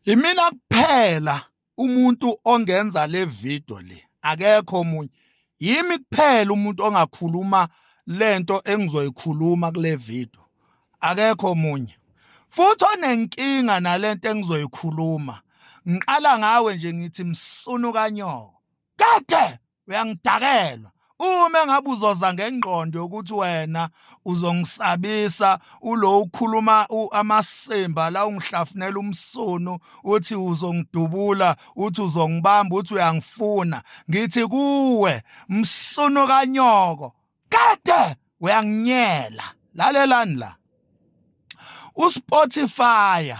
Imina kuphela umuntu ongenza le video le, akekho omunye. Yimi kuphela umuntu ongakhuluma lento engizoyikhuluma kule video, akekho omunye. Futhi onenkinga nalento engizoyikhuluma, ngiqala ngawe nje ngithi msunu kanyoko. Kade uyangidakelwa. Uma ngabe uzoza ngengqondo yokuthi wena uzongisabisa ulo ukhuluma amasemba la ungihlafunela umsunu uthi uzongidubula uthi uzongibamba uthi uyangifuna, ngithi kuwe msunu kanyoko kade uyanginyela. Lalelani la, uSpotify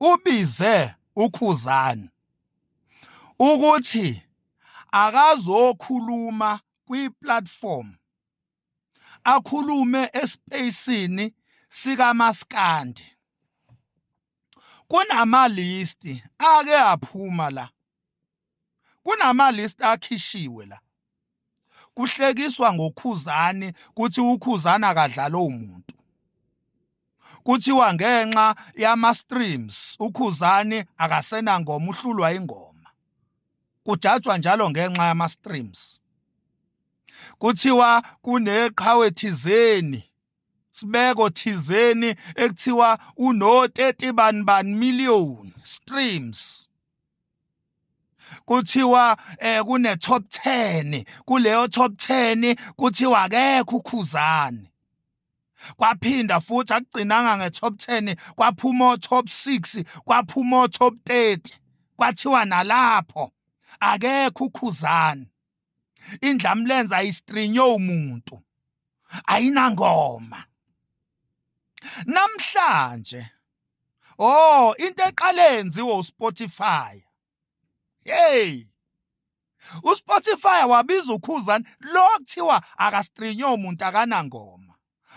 ubize uKhuzani ukuthi akazokhuluma kwi-platform, akhulume espacini sikaMaskandi. Kunamalisti ake aphuma la, kunamalisti akhishiwe la, kuhlekiswa ngoKhuzani kuthi uKhuzani akadlala umuntu, kuthiwa ngenxa yama-streams uKhuzani akasena ngoma, uhlulwa ingoma, kujatshwa njalo ngenxa yama-streams. Kuthiwa kuneqhawe thizeni, sibeko thizeni ekuthiwa uno 30 bani million streams. Kuthiwa kune top 10, kuleyo top 10 kuthiwa akekho uKhuzani. Kwaphinda futhi akugcinanga nge-top 10, kwaphuma top 6, kwaphuma top 30. Kwathiwa nalapho akekho uKhuzani. Indlamlenza ayistrinyo umuntu, ayinangoma. Namhlanje into eqale yenziwe uSpotify. Hey, uSpotify wabiza uKhuzani lo kuthiwa akastrinyo umuntu, akanangoma.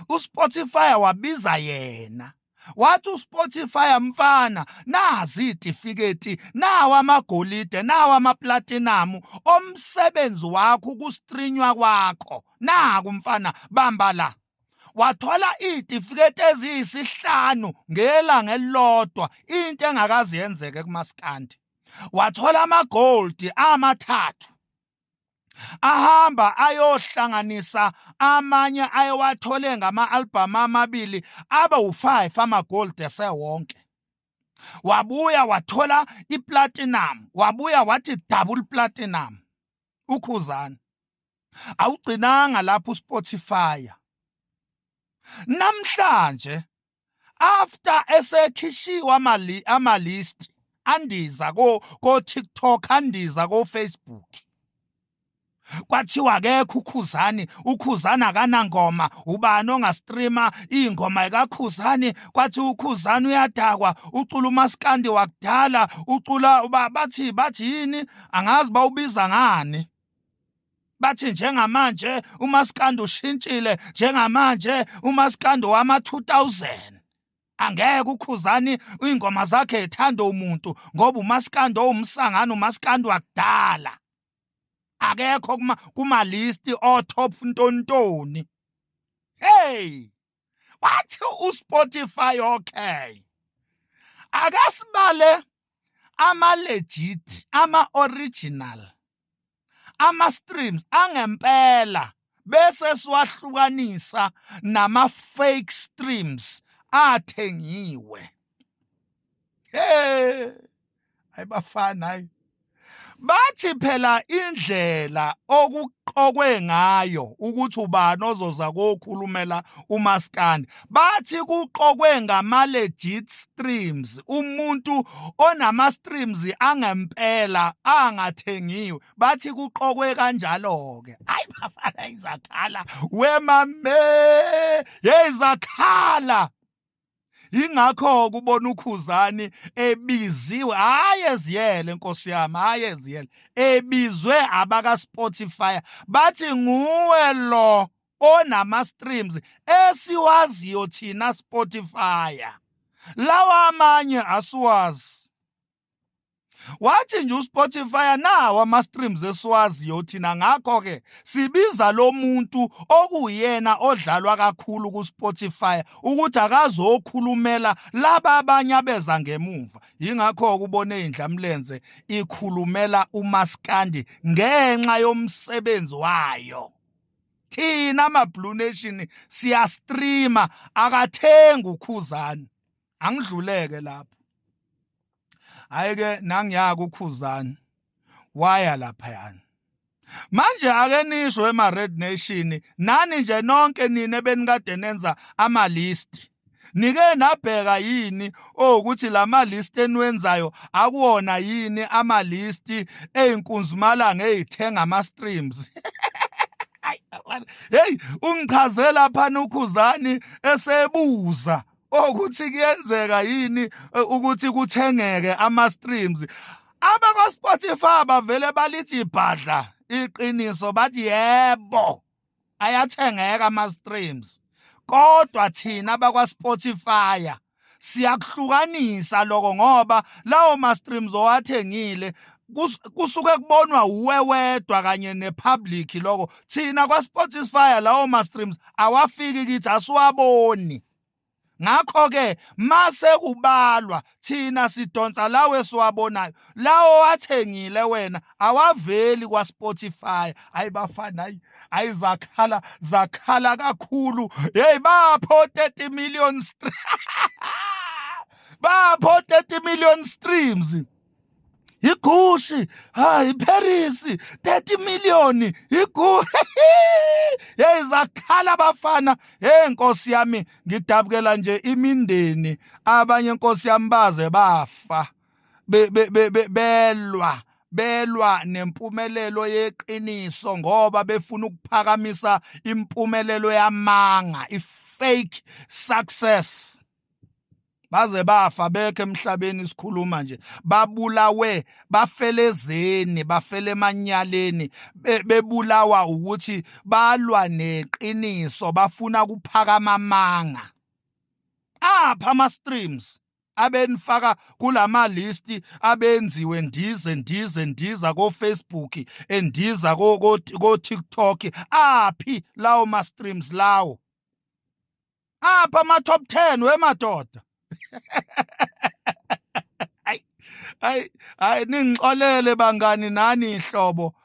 uSpotify wabiza yena, wathi uSpotify mfana, nazi itifiketi, nawa amagolide, nawa amaplatinum omsebenzi wakho, ukustrinywa kwakho. Naku mfana, bamba la. Wathola itifiketi eziyisihlanu ngelanga elilodwa, into engakazi yenzeke kuMaskandi. Wathola amagold amathathu, ahamba ayohlanganisa amanye ayewathole ngama-albhamu amabili, abe u5 amagold esewonke. Wabuya wathola iplatinum, wabuya wathi double platinum uKhuzani. Awugcinanga lapho uSpotify. Namhlanje after esekhishiwa amalist andiza ko TikTok, andiza ko Facebook, kwathiwa akekho uKhuzani, uKhuzani akanangoma, ubani ongastreama ingoma ekaKhuzani. Kwathi uKhuzani uyadakwa, ucula uMaskandi wakudala, ucula bathi yini, angazi bawubiza ngani. Bathi njengamanje uMaskandi ushintshile, njengamanje uMaskandi wama-2000. Angeke uKhuzani ingoma zakhe ethanda umuntu ngoba uMaskandi owumsangano, uMaskandi wakudala. Akekho kumalisti otop ntontoni. Hey, wathi uSpotify okay, akasibale ama-legit, ama-original, ama-streams angempela, bese siwahlukanisa nama-fake streams athengiwe. Hey, ayibafana hayi. Bathi phela indlela okuqokwe ngayo ukuthi ubani ozoza kokhulumela uMaskandi, bathi kuqokwe ngama-legit streams, umuntu onama-streams angempela angathengiwe, bathi kuqokwe kanjalo-ke. Hayi bafana izakhala, wemame yezakhala. Ingakho kubona uKhuzani ebiziwe, hayi eziyele Nkosi yami, hayi eziyele, ebizwe abaka-Spotify, bathi nguwe lo onama-streams esiwaziyo thina Spotify, lawa amanye asiwazi. wathi nje uSpotify nawo ama-streams esiwaziyo thina, ngakho-ke sibiza lo muntu okuyena odlalwa kakhulu kuSpotify ukuthi akazokhulumela laba abanye abeza ngemuva. Yingakho-ke ubone iNdlamlenze ikhulumela uMaskandi ngenxa yomsebenzi wayo. Thina ama-Blue Nation siyastreama, akathenga uKhuzani. Angidluleke lapho. Hayi-ke nangiyaka uKhuzani waya laphayana. Manje ake nishwe ema-Red Nation, nani nje nonke nini ebenikade nenza ama-list. Nike nabheka yini ukuthi lama-list eniwenzayo akuwona yini ama-list ey'nkunzimalanga ey'thenga ama-streams? Hey, ungichazela phana uKhuzani esebuza ukuthi kuyenzeka yini ukuthi kuthengeke ama-streams. AbakwaSpotify bavele balithi ibhadla iqiniso, bathi yebo ayathengeka ama-streams. Kodwa thina abakwaSpotify siyakuhlukanisa lokho, ngoba lawo ma-streams owathengile kusuke kubonwa uwe wedwa kanye nepublic lokho. Thina kwaSpotify lawo ma-streams awafiki kithi, asiwaboni. Ngakho-ke mase kubalwa thina sidonsa lawo esiwabonayo. Lawo wathengile wena awaveli kwaSpotify. Hayi bafana, hayi zakhala kakhulu. Hey, bapho 30 million bapho 30 million streams. Igushi, hayi Paris 30 million. Hey, zakhala bafana. Hey Nkosi yami, ngidabukela nje imindeni abanye Nkosi yami baze bafa belwa nempumelelo yeqiniso ngoba befuna ukuphakamisa impumelelo yamanga, i-fake success. Baze bafa bekhe emhlabeni sikhuluma nje, babulawe, bafelezeni, bafele emanyaleni, bebulawa ukuthi balwa neqiniso, bafuna ukuphakama amanga. Apha ama-streams abenifaka kulama list abenziwe ndiza ko-Facebook, endiza ko-TikTok. Aphi lawo ma-streams lawo? Apha ama-top 10 wemadoda. Hayi ningixolele bangani, nani ihlobo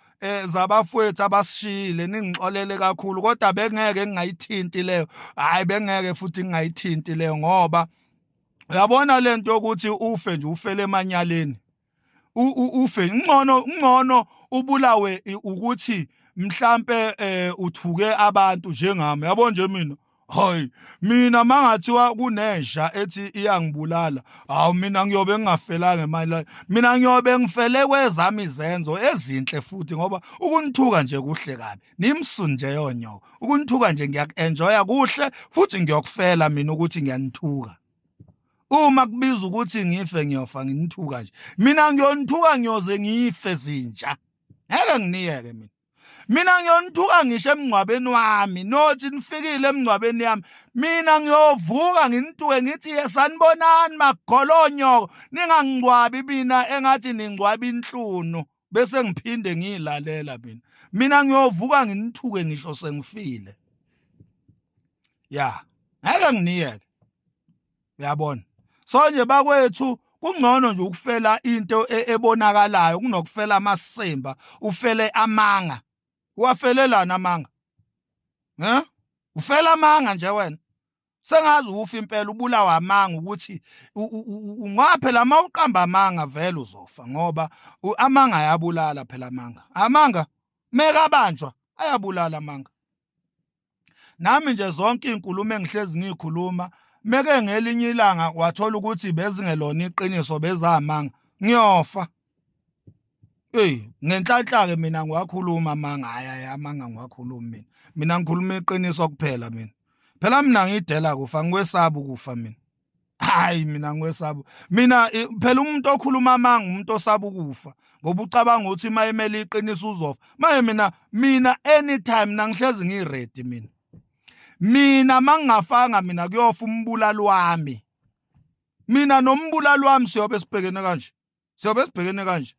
zabafowethu abasishile, ningixolele kakhulu, kodwa bengeke ngingayithinti leyo. Hayi bengeke futhi ngingayithinti leyo, ngoba uyabona lento yokuthi ufe nje ufele emanyaleni, ufe ngcono ubulawe ukuthi mhlambe uthuke abantu njengami. Yabo nje mina, hayi mina mangathiwa kunesha ethi iyangibulala, hawu mina ngiyobe ngingafelanga imali, mina ngiyobe ngifele kwezami izenzo ezinhle futhi, ngoba ukunithuka nje kuhle kabi, nimsuni nje yonyoko. Ukunithuka nje ngiyaku-enjoya kuhle futhi ngiyokufela mina ukuthi ngiyanithuka. Uma kubiza ukuthi ngife ngiyofa nginithuka nje, mina ngiyonithuka ngiyoze ngife zinja. Ngeke nginiyeke mina. Mina ngiyonithuka ngisho emngcwabeni wami, nothi nifikile emngcwabeni yami, mina ngiyovuka nginituke ngithi yesanibonani magolonyoko, ningangcwabi mina engathi ningcwaba inhlunu bese ngiphinde ngiyilalela mina. Mina ngiyovuka nginithuke ngisho sengifile. Ya, ngeke nginiyeke. Uyabona? So nje bakwethu kungcono nje ukufela into ebonakalayo kunokufela amasimba, ufele amanga. Uwafelelana amanga? Ufela amanga nje wena. Sengazi ufa impela, ubulawa amanga ukuthi ungaphela mawuqamba amanga vele uzofa, ngoba amanga ayabulala phela amanga. Amanga meka banjwa ayabulala amanga. Nami nje zonke inkulumo engihlezi ngikhuluma, meke ngelinye ilanga wathola ukuthi bezingelona iqiniso bezamanga, ngiyofa. Ngenhlanhla-ke mina ngiwakhuluma amanga, hayi amanga ngiwakhuluma mina. Mina ngikhuluma iqiniso kuphela mina. Phela mina ngidela kufa, ngikwesaba ukufa mina. Hayi mina ngikwesaba. Mina phela umuntu okhuluma amanga umuntu osaba ukufa, ngoba ucabanga ukuthi mayemele iqiniso uzofa. Maye mina anytime nangihlezi ngiready mina. Mina mangingafanga mina kuyofa umbulali wami. Mina nombulali wami siyobe sibhekene kanje. siyobe sibhekene kanje.